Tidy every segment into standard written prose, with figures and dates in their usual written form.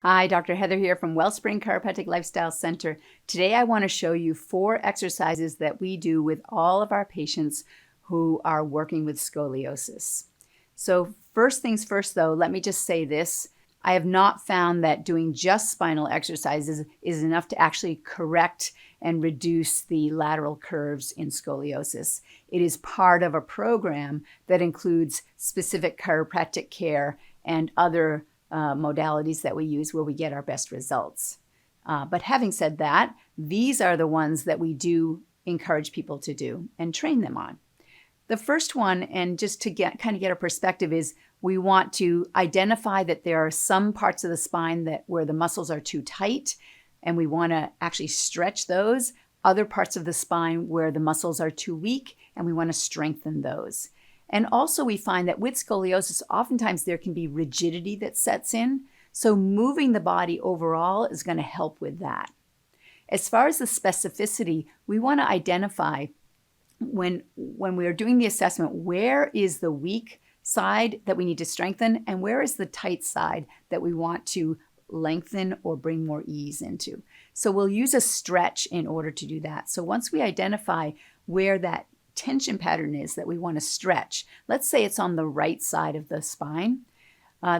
Hi, Dr. Heather here from Wellspring Chiropractic Lifestyle Center. Today I want to show you 4 exercises that we do with all of our patients who are working with scoliosis. So first things first though, let me just say this. I have not found that doing just spinal exercises is enough to actually correct and reduce the lateral curves in scoliosis. It is part of a program that includes specific chiropractic care and other modalities that we use where we get our best results. But having said that, these are the ones that we do encourage people to do and train them on. The first one, and just to get a perspective, is we want to identify that there are some parts of the spine where the muscles are too tight, and we want to actually stretch those. Other parts of the spine where the muscles are too weak, and we want to strengthen those. And also we find that with scoliosis, oftentimes there can be rigidity that sets in. So moving the body overall is going to help with that. As far as the specificity, we want to identify when we are doing the assessment, where is the weak side that we need to strengthen and where is the tight side that we want to lengthen or bring more ease into. So we'll use a stretch in order to do that. So once we identify where that tension pattern is that we want to stretch. Let's say it's on the right side of the spine.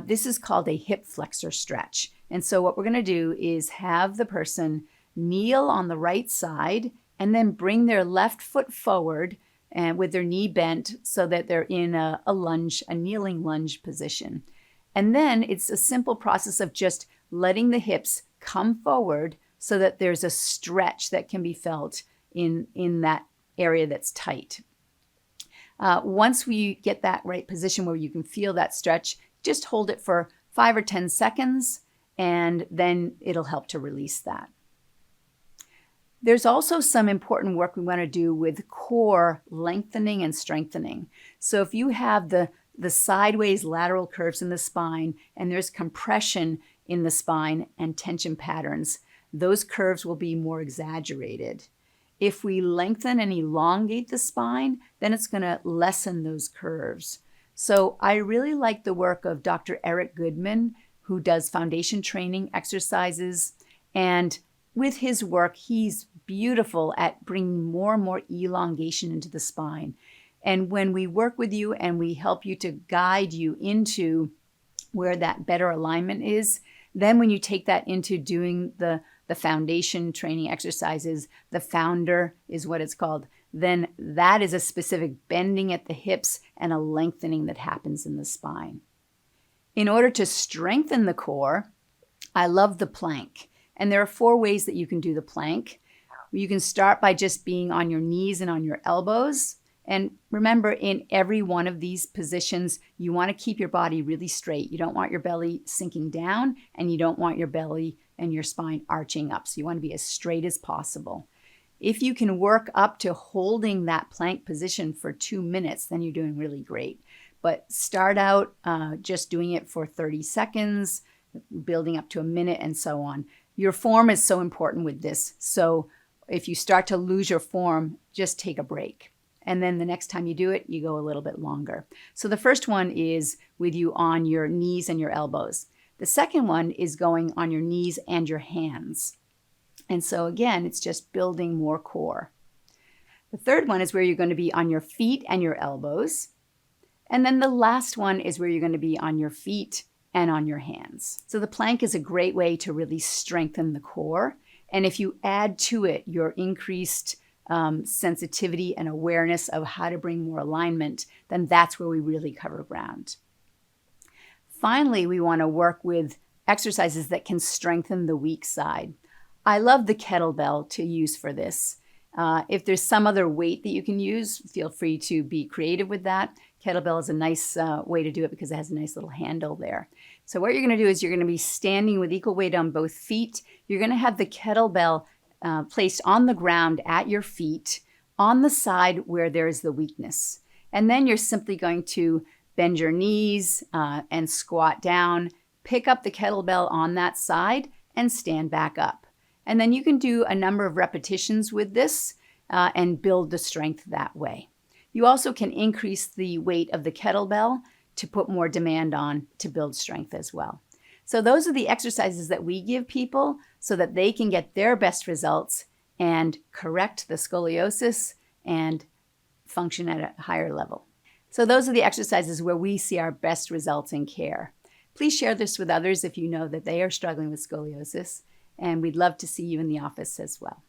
This is called a hip flexor stretch. And so what we're going to do is have the person kneel on the right side and then bring their left foot forward and with their knee bent so that they're in a kneeling lunge position. And then it's a simple process of just letting the hips come forward so that there's a stretch that can be felt in that area that's tight. Once we get that right position where you can feel that stretch, just hold it for 5 or 10 seconds and then it'll help to release that. There's also some important work we want to do with core lengthening and strengthening. So if you have the sideways lateral curves in the spine and there's compression in the spine and tension patterns, those curves will be more exaggerated. If we lengthen and elongate the spine, then it's going to lessen those curves. So I really like the work of Dr. Eric Goodman, who does foundation training exercises. And with his work, he's beautiful at bringing more and more elongation into the spine. And when we work with you and we help you to guide you into where that better alignment is, then when you take that into doing the foundation training exercises, the founder is what it's called, then that is a specific bending at the hips and a lengthening that happens in the spine. In order to strengthen the core, I love the plank. And there are 4 ways that you can do the plank. You can start by just being on your knees and on your elbows. And remember, in every one of these positions, you want to keep your body really straight. You don't want your belly sinking down, and you don't want your belly and your spine arching up. So you want to be as straight as possible. If you can work up to holding that plank position for 2 minutes, then you're doing really great. But start out just doing it for 30 seconds, building up to a minute, and so on. Your form is so important with this. So if you start to lose your form, just take a break. And then the next time you do it, you go a little bit longer. So the first one is with you on your knees and your elbows. The second one is going on your knees and your hands. And so again, it's just building more core. The third one is where you're going to be on your feet and your elbows. And then the last one is where you're going to be on your feet and on your hands. So the plank is a great way to really strengthen the core. And if you add to it your increased sensitivity and awareness of how to bring more alignment, then that's where we really cover ground. Finally, we want to work with exercises that can strengthen the weak side. I love the kettlebell to use for this. If there's some other weight that you can use, feel free to be creative with that. Kettlebell is a nice way to do it because it has a nice little handle there. So what you're going to do is you're going to be standing with equal weight on both feet. You're going to have the kettlebell placed on the ground at your feet on the side where there is the weakness. And then you're simply going to bend your knees and squat down, pick up the kettlebell on that side and stand back up. And then you can do a number of repetitions with this and build the strength that way. You also can increase the weight of the kettlebell to put more demand on to build strength as well. So those are the exercises that we give people so that they can get their best results and correct the scoliosis and function at a higher level. So those are the exercises where we see our best results in care. Please share this with others if you know that they are struggling with scoliosis, and we'd love to see you in the office as well.